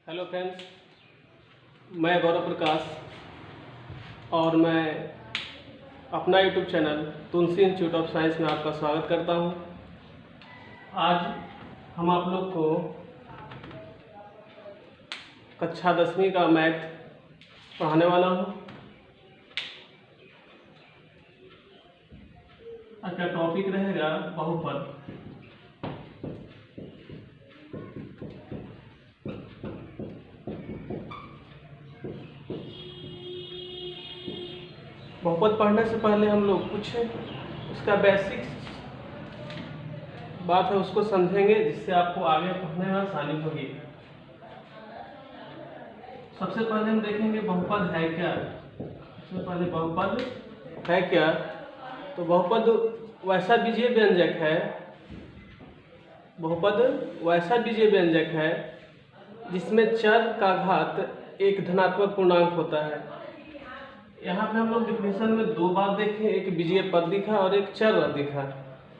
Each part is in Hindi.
हेलो फ्रेंड्स, मैं गौरव प्रकाश और मैं अपना YouTube channel Tulsi institute of science में आपका स्वागत करता हूं। आज हम आप लोग को कक्षा 10वीं का मैथ पढ़ाने वाला हूं। आज का टॉपिक रहेगा बहुपद। बहुपद पढ़ने से पहले हम लोग कुछ उसका बेसिक बात है उसको समझेंगे, जिससे आपको आगे पढ़ने में आसानी होगी। सबसे पहले हम देखेंगे बहुपद है क्या। सबसे पहले बहुपद है क्या, तो बहुपद वैसा बीजीय व्यंजक है, बहुपद वैसा बीजीय व्यंजक है जिसमें चर का घात एक धनात्मक पूर्णांक होता है। यहाँ पे हम लोग डिफिनेशन में दो बात देखें, एक बीजीय पद दिखा और एक चर दिखा।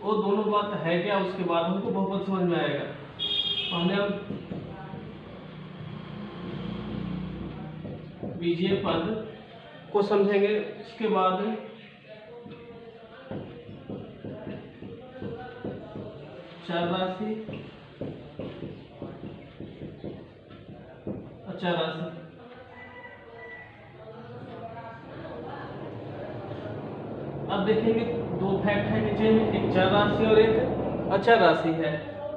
वो दोनों बात है क्या, उसके बाद हमको बहुपद समझ में आएगा। पहले हम बीजीय पद को समझेंगे, उसके बाद चर राशि, अचर राशि। अब देखेंगे दो फैक्ट है नीचे में, एक चर राशि और एक अचर राशि है।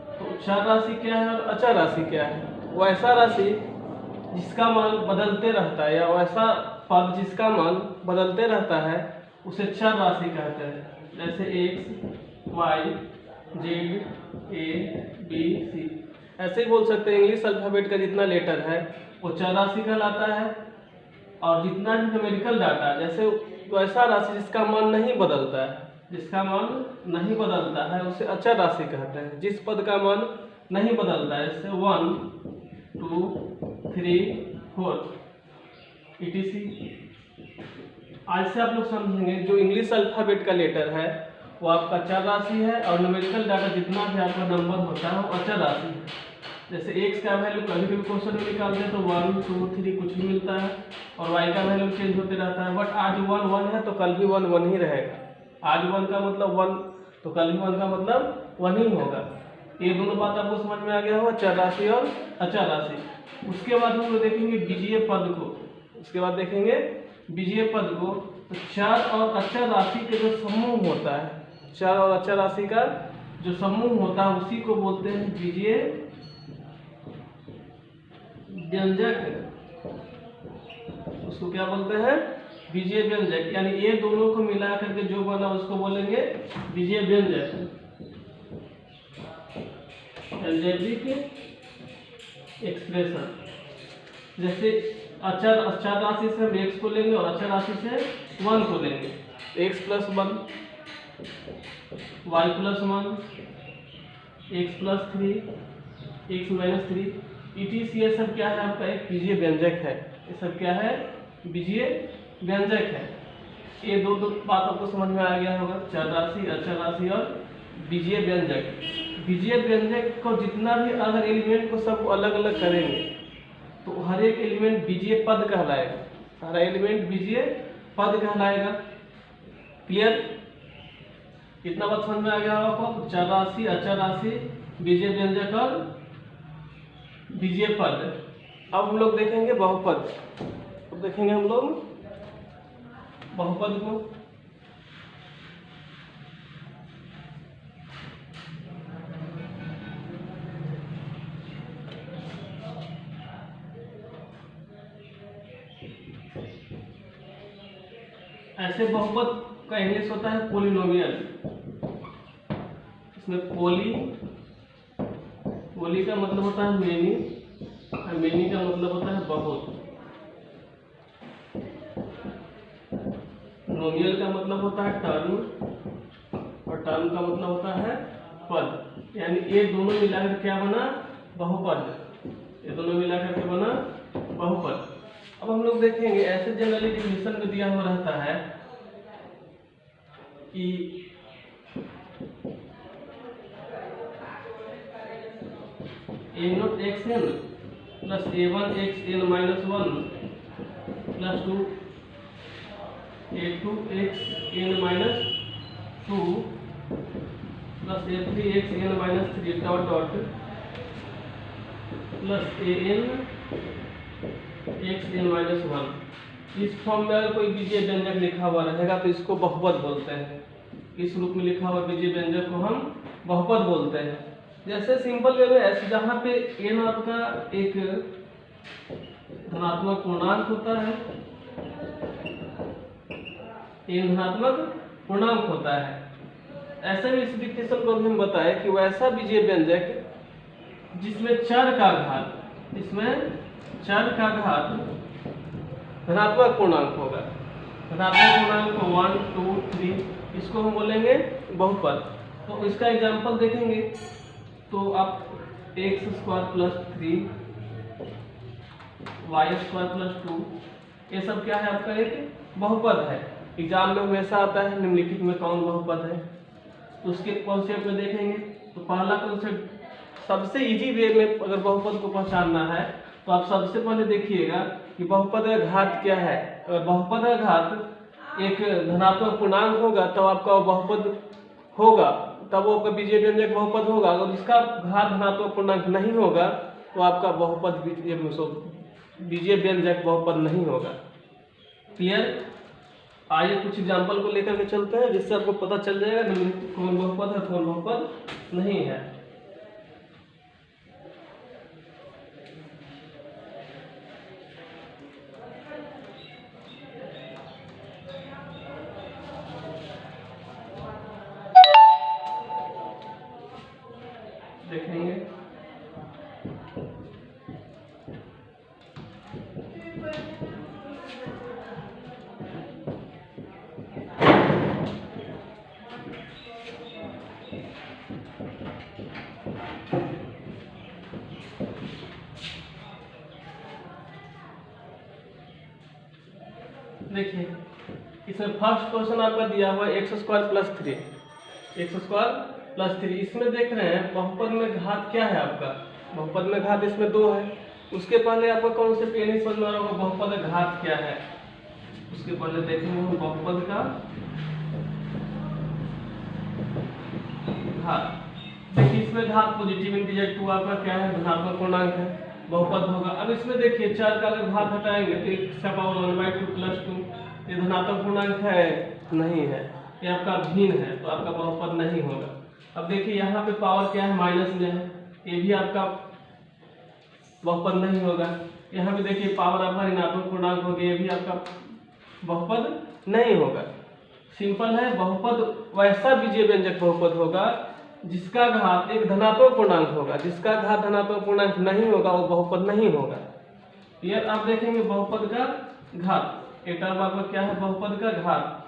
तो चर राशि क्या है और अचर राशि क्या है? वो ऐसा राशि जिसका मान बदलते रहता है, या वैसा पद जिसका मान बदलते रहता है, उसे चर राशि कहते हैं। जैसे x, y, z, a, b, c, ऐसे ही बोल सकते हैं। इंग्लिश अल्फाबेट का जितना लेटर है वो चर राशि कहलाता है, और जितना भी न्यूमेरिकल डाटा, जैसे वैसा राशि जिसका मान नहीं बदलता है, जिसका मान नहीं बदलता है उसे अचर राशि कहते हैं। जिस पद का मान नहीं बदलता है, जैसे 1, 2, 3, 4 etc। आज से आप लोग समझेंगे जो इंग्लिश अल्फाबेट का लेटर है वो आपका चर राशि है, और न्यूमेरिकल डाटा जितना भी आपका नंबर होता है वो अचर राशि है। जैसे x का वैल्यू कभी कभी क्वेश्चन में निकालते हैं तो 1, 2, 3 कुछ भी मिलता है, और y का वैल्यू चेंज होते रहता है। बट आज 1 1 है तो कल भी 1 1 ही रहेगा। आज 1 का मतलब 1 तो कल भी 1 का मतलब 1 ही होगा। ये दोनों बात आपको समझ में आ गया होगा, चर राशि और अचर राशि। उसके बाद हम लोग देखेंगे बीजीय पद को। उसके बाद देखेंगे बीजीय पद को। तो चर और अचर राशि के जो समूह होता है, चर और अचर राशि का जो समूह होता है उसी को बोलते हैं बीजीय व्यंजक। उसको क्या बोलते हैं? बीजीय व्यंजक। यानी ये दोनों को मिला करके जो बना उसको बोलेंगे बीजीय व्यंजक। Algebraic expression. जैसे अचर राशि से हम x को लेंगे और अचर राशि से 1 को लेंगे। x + 1, y + 1, x + 3, x - 3 etc। ये सब क्या है? आपका एक बीजीय व्यंजक है। ये सब क्या है? बीजीय व्यंजक है। ये दो बात आपको समझ में आ गया होगा, चर राशि, अचर राशि और बीजीय व्यंजक। बीजीय व्यंजक को जितना भी अगर एलिमेंट को सब अलग अलग करेंगे तो हर एक एलिमेंट बीजीय पद कहलाएगा। सारा एलिमेंट बीजीय पद कहलाएगा। क्लियर? कितना बात समझ में आ गया होगा आपको? चर राशि, अचर राशि, बीजीय व्यंजक और बीजीय पद। अब हम लोग देखेंगे बहुपद। अब देखेंगे हम लोग बहुपद को। ऐसे बहुपद का इंग्लिश होता है पोलिनोमियल। इसमें पोली का मतलब होता है मेनी, और मेनी का मतलब होता है बहुत। नोमियल का मतलब होता है टर्म, और टर्म का मतलब होता है पद। यानी ये दोनों मिलाकर क्या बना? बहुपद। ये दोनों मिलाकर के बना बहुपद। अब हम लोग देखेंगे, ऐसे जनरली डिफिनेशन में दिया हुआ रहता है कि a0 xn plus a1xn minus 1 plus 2 a2xn minus 2 plus a3xn minus 3 dot dot plus an minus 1। इस फॉर्म में अगर कोई बीजीय व्यंजक लिखा हुआ रहेगा तो इसको बहुपद बोलते हैं। इस रूप में लिखा हुआ बीजीय व्यंजक को हम बहुपद बोलते हैं। जैसे सिंपल वे में ऐसे जहाँ पे n आपका एक धनात्मक पूर्णांक होता है, n धनात्मक पूर्णांक होता है, ऐसे में इस विश्लेषण को भी हम बताए कि वैसा बीजीय व्यंजक जिसमें चर का घात धनात्मक पूर्णांक होगा। धनात्मक पूर्णांक 1 2 3, इसको हम बोलेंगे बहुपद। तो इसका एग्जांपल देखेंगे तो आप x² प्लस 3 y² प्लस 2, ये सब क्या है आपका एक बहुपद है। एग्जाम में हमेशा आता है निम्नलिखित में कौन बहुपद है, तो उसके कॉन्सेप्ट में देखेंगे। तो पहला कॉन्सेप्ट सबसे इजी वे में अगर बहुपद को पहचानना है तो आप सबसे पहले देखिएगा कि बहुपद का घात क्या है। अगर बहुपद का घात एक धनात्मक पूर्णांक होगा तब आपका बहुपद होगा, तब वो आपका बीजीय व्यंजक बहुपद होगा। अगर इसका घात धनात्मक पूर्णांक नहीं होगा तो आपका बहुपद बीजीय व्यंजक बहुपद नहीं होगा। क्लियर? आइए कुछ एग्जांपल को लेकर के चलते हैं जिससे आपको पता चल जाएगा कौन बहुपद है कौन बहुपद नहीं है। देखेंगे देखिए इसमें फर्स्ट क्वेश्चन आपका दिया हुआ है x² प्लस 3। इसमें देख रहे हैं बहुपद में घात क्या है आपका, बहुपद में घात इसमें 2 है। उसके पहले आपका कौन से पेन ही समझ में आ रहा होगा बहुपद का घात क्या है। उसके पहले देखेंगे हम बहुपद का घात। देखिए इसमें घात पॉजिटिव इंटीजर 2 आपका क्या है धनात्मक पूर्णांक है, बहुपद होगा। अब इसमें देखिए 4 का अगर घात हटाएंगे तो x⁴ प्लस 2, ये धनात्मक पूर्णांक है नहीं है, ये आपका भिन्न है तो आपका बहुपद नहीं होगा। अब देखिए यहाँ पे पावर क्या है माइनस में है, ये भी आपका बहुपद नहीं होगा। यहाँ पे देखिए पावर आपका ऋणात्मक पूर्णांक हो गया, ये भी आपका बहुपद नहीं होगा। सिंपल है, बहुपद वैसा बीजीय व्यंजक बहुपद होगा जिसका घात एक धनात्मक पूर्णांक होगा। जिसका घात धनात्मक पूर्णांक नहीं होगा वो बहुपद नहीं होगा। ये आप देखेंगे बहुपद का घात, एक टर्म आपका क्या है बहुपद का घात।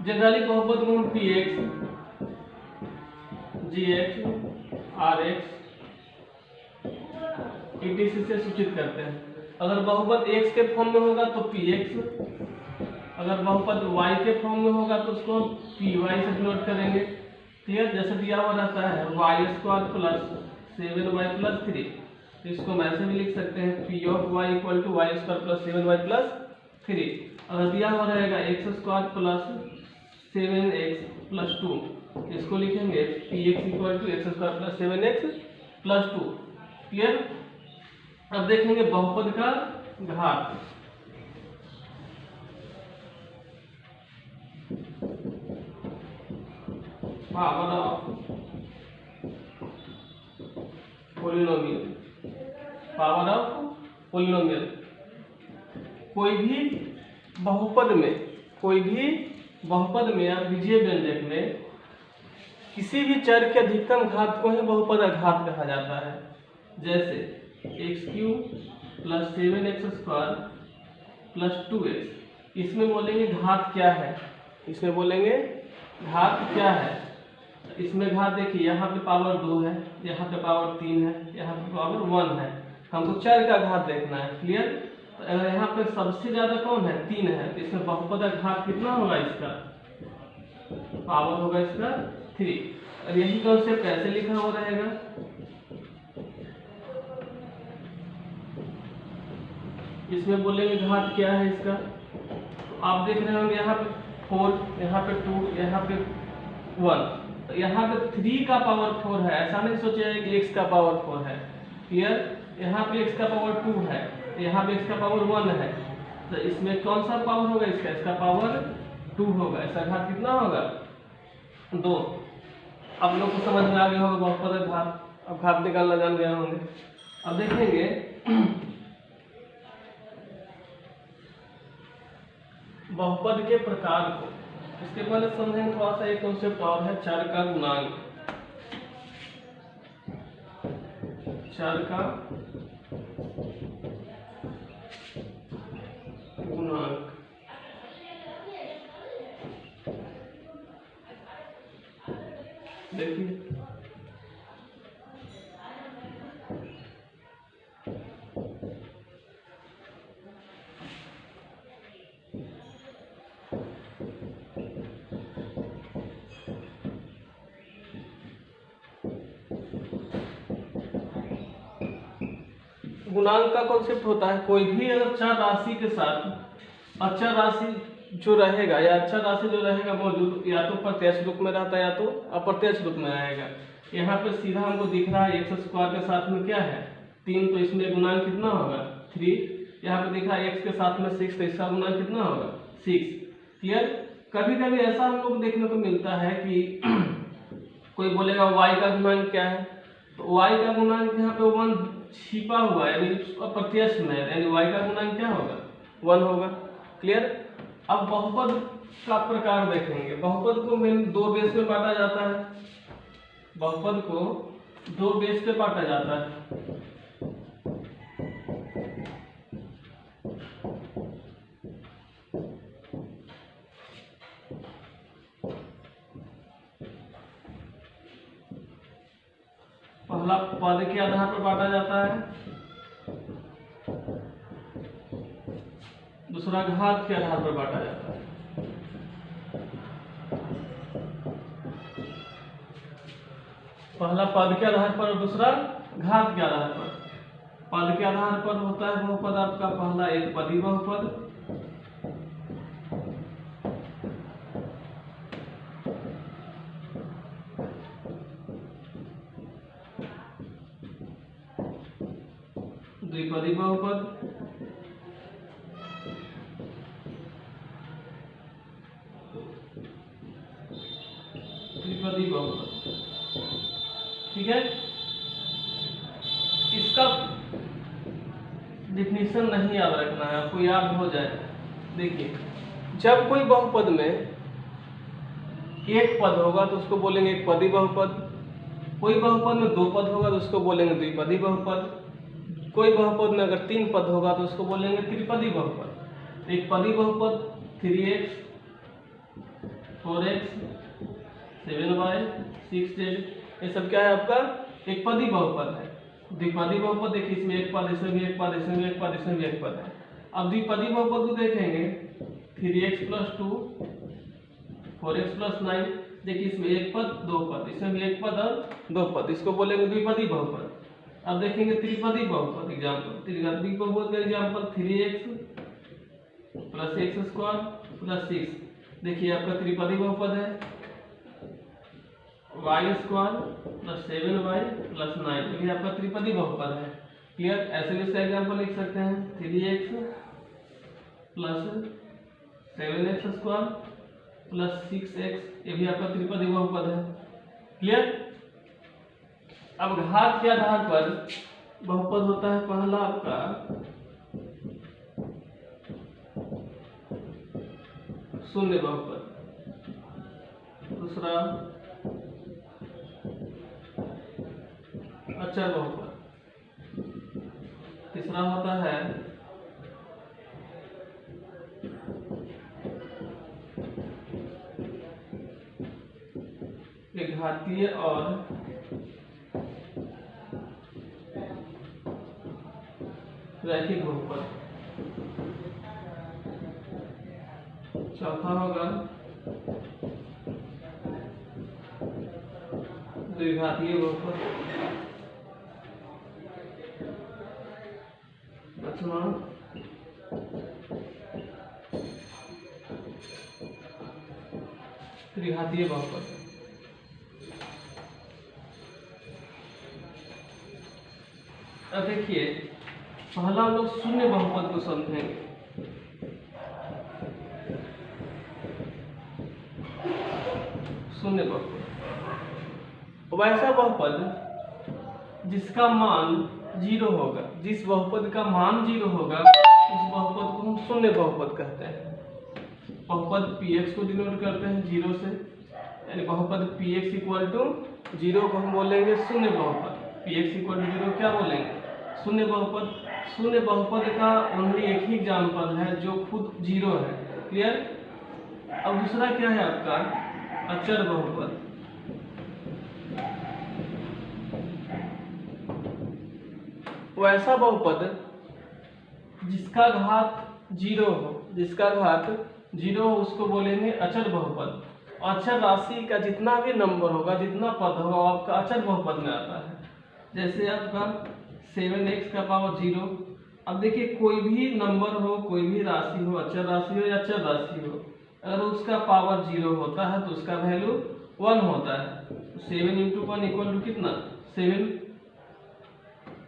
जनरली बहुपद को हम px gx rx etc से सूचित करते हैं। अगर बहुपद x के फॉर्म में होगा तो px, अगर बहुपद y के फॉर्म में होगा तो उसको py से डिनोट करेंगे। क्लियर? जैसे दिया हुआ रहता है y² प्लस 7y प्लस 3, तो इसको हम ऐसे भी लिख सकते हैं p of y equal to y² plus 7y plus 3। अगर दिया हुआ रहेगा x² प्लस 7x प्लस 2, इसको लिखेंगे px equal to x² plus 7x plus 2। Clear? अब देखेंगे बहुपद का घात। Power of polynomial, power of polynomial. कोई भी बहुपद में या बीजीय व्यंजक में किसी भी चर के अधिकतम घात को ही बहुपद घात कहा जाता है। जैसे x³ plus 7x² plus 2x, इसमें बोलेंगे घात क्या है, इसमें बोलेंगे घात क्या है। इसमें घात देखिए यहाँ पे पावर 2 है, यहाँ पे पावर 3 है, यहाँ पे पावर 1 है। हमको चर का घात देखना है। क्लियर? तो अगर यहाँ पे सबसे ज्यादा कौन है 3 है, तो इसमें बहुपद का घात कितना होगा, इसका पावर होगा इसका 3। और यही कॉन्सेप्ट कैसे लिखा हुआ रहेगा, इसमें बोलेंगे घात क्या है इसका, तो आप देख रहे होंगे यहाँ पे 4, यहाँ पे 2, यहाँ पे 1, तो यहाँ पे 3 का पावर 4 है। ऐसा नहीं सोचिए कि x का पावर 4 है। क्लियर, यहाँ पे x का पावर 2 है, यहाँ पे x का पावर 1 है, तो इसमें कौन सा पावर होगा इसका पावर 2 होगा। इसका घात कितना होगा 2। अब लोग को समझ में आ गया होगा बहुपद घात, अब घात निकालना जान गए होंगे। अब देखेंगे बहुपद के प्रकार को। इसके पहले समझेंगे थोड़ा सा एक कॉन्सेप्ट और है, चर का गुणांक। चर का गुणांक, देखिए गुणांक का कॉन्सेप्ट होता है कोई भी अगर चर राशि के साथ अचर राशि जो रहेगा या अचर राशि जो रहेगा मौजूद, या तो प्रत्यक्ष रूप में रहता है या तो अप्रत्यक्ष रूप में रहेगा। यहाँ पे सीधा हमको दिख रहा है x स्क्वायर के साथ में क्या है 3, तो इसमें गुणांक कितना होगा 3। यहाँ पे दिख रहा है x के साथ में 6, तो इसका गुणांक कितना होगा 6। क्लियर। कभी कभी ऐसा हम लोग देखने को मिलता है कि कोई बोलेगा y का गुणांक क्या है, तो y का गुणांक यहाँ पे 1 छिपा हुआ है, यानी अप्रत्यक्ष में, यानी y का गुणांक क्या होगा 1 होगा। क्लियर। अब बहुपद का प्रकार देखेंगे। बहुपद को मेन 2 बेस में बांटा जाता है। बहुपद को 2 बेस पे बांटा जाता है। पहला पद के आधार पर बांटा जाता है, दूसरा घात के आधार पर बांटा जाता है। पहला पद के आधार पर और दूसरा घात के आधार पर। पद के आधार पर होता है बहुपद आपका पहला एक पदी बहुपद, द्विपदी बहुपद, त्रिपदी बहुपद। ठीक है, इसका डिफिनीशन नहीं याद रखना है, आपको याद हो जाए। देखिए, जब कोई बहुपद में एक पद होगा तो उसको बोलेंगे एक पदी बहुपद, कोई बहुपद में 2 पद होगा तो उसको बोलेंगे द्विपदी बहुपद, कोई बहुपद में अगर 3 पद होगा तो उसको बोलेंगे त्रिपदी बहुपद। एक पदी बहुपद 3x 4x 7y 6z, ये सब क्या है आपका एक पदी बहुपद है। द्विपदी बहुपद देखिए, इसमें एक पद, इसमें भी एक पद, इसमें भी एक पद, इसमें भी एक पद है। अब द्विपदी बहुपद को देखेंगे 3x + 2 4x + 9, देखिए इसमें एक पद 2 पद, इसमें भी एक पद और 2 पद, इसको बोलेंगे द्विपदी बहुपद। अब देखेंगे त्रिपदी बहुपद एग्जाम्पल, त्रिपदी बहुपद का एग्जाम्पल 3x + x² + 6, देखिए आपका त्रिपदी बहुपद है y² + 7y + 9, देखिए आपका त्रिपदी बहुपद है। क्लियर। ऐसे भी इसका एग्जाम्पल लिख सकते हैं 3x + 7x² + 6x, ये भी आपका त्रिपदी बहुपद है। क्लियर। अब घात के आधार पर बहुपद होता है पहला आपका शून्य बहुपद, दूसरा अचर बहुपद, तीसरा होता है एक घातीय और रैखिक बहुपद, चौथा होगा द्विघातीय बहुपद, पांचवा त्रिघातीय बहुपद। अब देखिए पहला हम लोग शून्य बहुपद को समझेंगे। शून्य बहुपद वैसा बहुपद जिसका मान 0 होगा, जिस बहुपद का मान 0 होगा उस बहुपद को हम शून्य बहुपद कहते हैं। बहुपद px को डिनोट करते हैं 0 से, यानी बहुपद px इक्वल टू 0 को हम बोलेंगे शून्य बहुपद। px इक्वल टू 0 क्या बोलेंगे? शून्य बहुपद। शून्य बहुपद का ओनली एक ही एग्जाम्पल है जो खुद 0 है। क्लियर? अब दूसरा क्या है आपका? अचर बहुपद। वैसा बहुपद जिसका घात 0 हो, जिसका घात 0 हो उसको बोलेंगे अचर बहुपद। अचर राशि का जितना भी नंबर होगा, जितना पद होगा, आपका अचर बहुपद में आता है। जैसे आपका 7x का पावर 0। अब देखिए कोई भी नंबर हो, कोई भी राशि हो, अचर राशि हो या अचर राशि हो, अगर उसका पावर 0 होता है तो उसका वैल्यू 1 होता है। 7 × 1 इक्वल टू कितना? 7।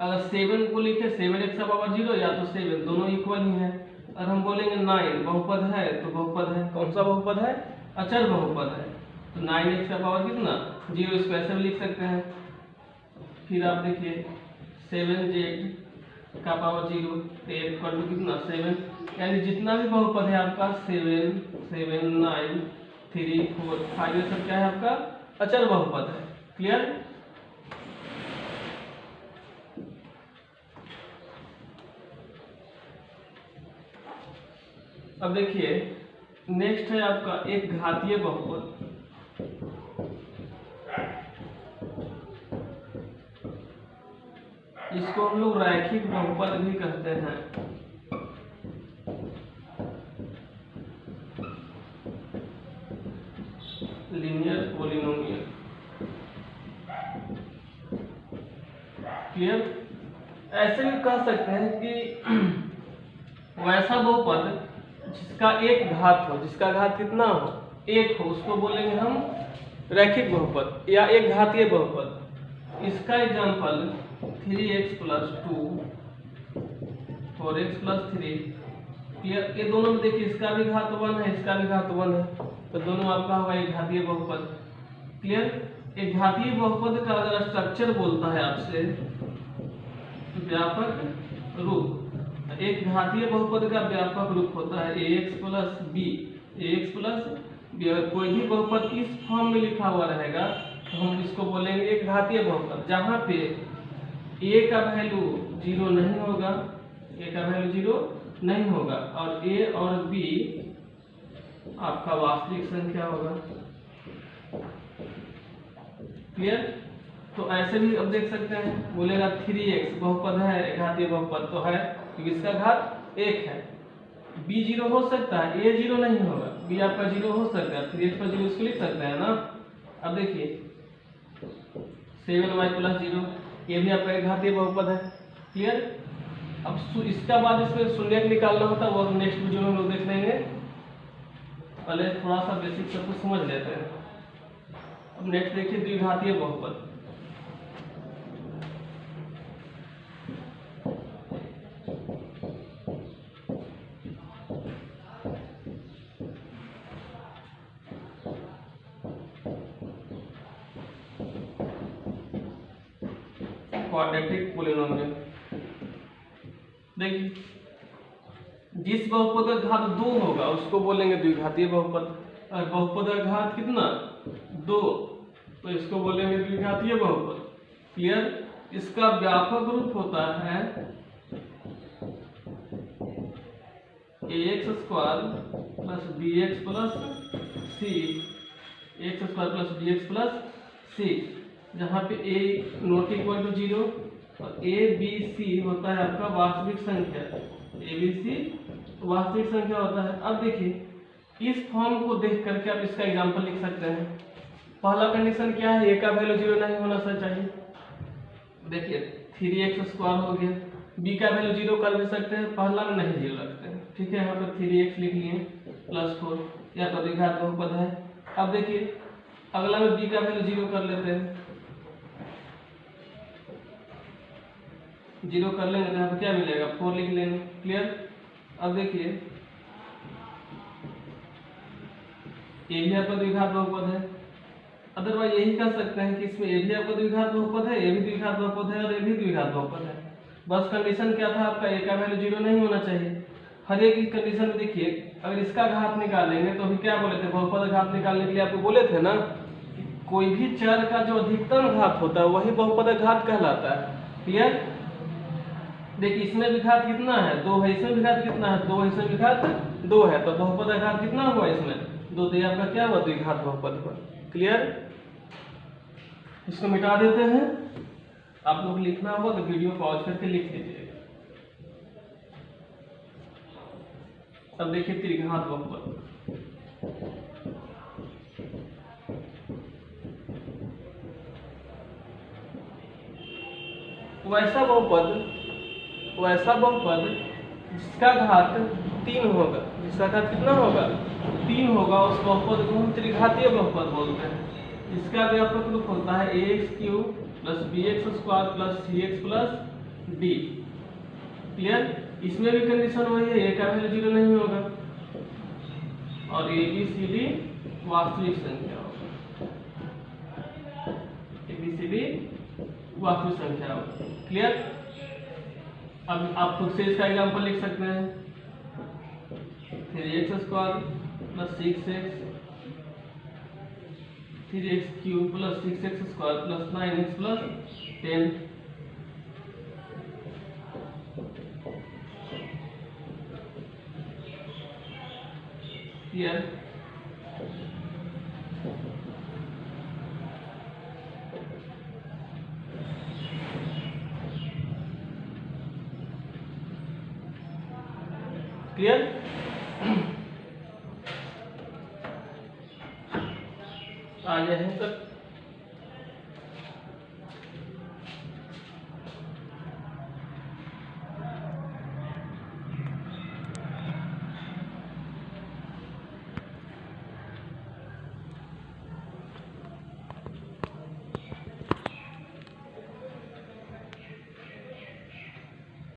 अगर 7 को लिखे 7x का पावर 0 या तो 7, दोनों इक्वल ही है। अगर हम बोलेंगे 9 बहुपद है तो बहुपद है, कौन सा बहुपद है? अचर बहुपद है। तो 9x का पावर कितना? 0, इसको ऐसे भी लिख सकते हैं। फिर आप देखिए 7z का पावर 0 तो इक्वल टू कितना? 7। यानी जितना भी बहुपद है आपका 7, 7, 9, 3, 4, 5 ये सब क्या है आपका? अचर बहुपद है। क्लियर? अब देखिए नेक्स्ट है आपका एक घातीय बहुपद। इसको हम लोग रैखिक बहुपद भी कहते हैं। Linear polynomial. क्लियर? ऐसे भी कह सकते हैं कि वैसा बहुपद जिसका एक घात हो, जिसका घात कितना हो? 1 हो, उसको बोलेंगे हम रैखिक बहुपद या एक घातीय बहुपद। इसका एग्जांपल 3x + 2, 4x + 3। क्लियर? ये दोनों में देखिए इसका भी घात 1 है, इसका भी घात 1 है, तो दोनों आपका होगा एक घातीय बहुपद। क्लियर? एक घातीय बहुपद का अगर स्ट्रक्चर बोलता है आपसे व्यापक रूप, एक घातीय बहुपद का व्यापक रूप होता है ax + b, ax + b। अगर कोई भी बहुपद इस फॉर्म में लिखा हुआ रहेगा तो हम इसको बोलेंगे एक घातीय बहुपद, जहाँ पे a का वैल्यू 0 नहीं होगा, a का वैल्यू 0 नहीं होगा और a और b आपका वास्तविक संख्या होगा। क्लियर? तो ऐसे भी अब देख सकते हैं, बोलेगा 3x बहुपद है, घातीय बहुपद तो है क्योंकि इसका घात 1 है। b 0 हो सकता है, a 0 नहीं होगा, b आपका 0 हो सकता है, 3x पर 0 इसको लिख सकते हैं ना। अब देखिए 7y + 0, ये भी आपका एक घातीय बहुपद है। क्लियर? अब इसका बाद इसमें शून्य निकालना होता है, वो नेक्स्ट वीडियो में हम लोग देख लेंगे। पहले थोड़ा सा बेसिक सब कुछ समझ लेते हैं। अब नेक्स्ट देखिए द्विघातीय बहुपद। Quadratic polynomial. देखिए जिस बहुपद का घात 2 होगा उसको बोलेंगे द्विघातीय बहुपद। और बहुपद का घात कितना? 2, तो इसको बोलेंगे द्विघातीय बहुपद। क्लियर? इसका व्यापक रूप होता है ax² + bx + c, ax² + bx + c, जहाँ पे a ≠ 0 और a b c होता है आपका वास्तविक संख्या। a b c वास्तविक संख्या होता है। अब देखिए इस फॉर्म को देख करके आप इसका एग्जांपल लिख सकते हैं। पहला कंडीशन क्या है? a का वैल्यू 0 नहीं होना चाहिए। देखिए 3x² हो गया, b का वैल्यू 0 कर भी सकते हैं, पहला में नहीं 0 रखते हैं। ठीक है, यहाँ पर 3x लिख लिए +4, या तो द्विघात बहुपद है। अब देखिए अगला में b का वैल्यू 0 कर लेते हैं, 0 कर लेंगे तो यहाँ पे क्या मिलेगा 4 लिख लेंगे। क्लियर। अब देखिए ए भी आपका द्विघात बहुपद है, अदरवाइज यही कर सकते हैं कि इसमें ए भी आपका द्विघात बहुपद है, ए भी द्विघात बहुपद है और ए भी द्विघात बहुपद है। बस कंडीशन क्या था आपका, ए का वैल्यू 0 नहीं होना चाहिए। हर एक कंडीशन में देखिए अगर इसका घात निकालेंगे तो अभी क्या बोले थे, बहुपद घात निकालने के लिए आपको बोले थे ना कि कोई भी चर का जो अधिकतम घात होता है वही बहुपद घात कहलाता है। क्लियर। देखिए इसमें भी घात कितना है 2 है, इसमें भी घात कितना है 2 है, इसमें भी घात 2 है, तो बहुपद घात कितना हुआ इसमें 2, तो ये आपका क्या हुआ द्विघात बहुपद हुआ। क्लियर। इसको मिटा देते हैं, आप लोग लिखना होगा तो वीडियो पॉज करके लिख लीजिएगा। अब देखिए त्रिघात बहुपद, वैसा बहुपद जिसका घात 3 होगा, जिसका घात कितना होगा 3 होगा, उस बहुपद को हम त्रिघातीय बहुपद बोलते हैं। इसका व्यापक रूप होता है ax³ + bx² + cx + d। Clear. इसमें भी कंडीशन वही है, a का वैल्यू 0 नहीं होगा और a b c d वास्तविक संख्या होगा, a b c d वास्तविक संख्या होगा। क्लियर। अब आप खुद से इसका एग्जांपल लिख सकते हैं, 3x² + 6x 3x³ + 6x² + 9x + 10। Clear. Clear. आ गया है सर।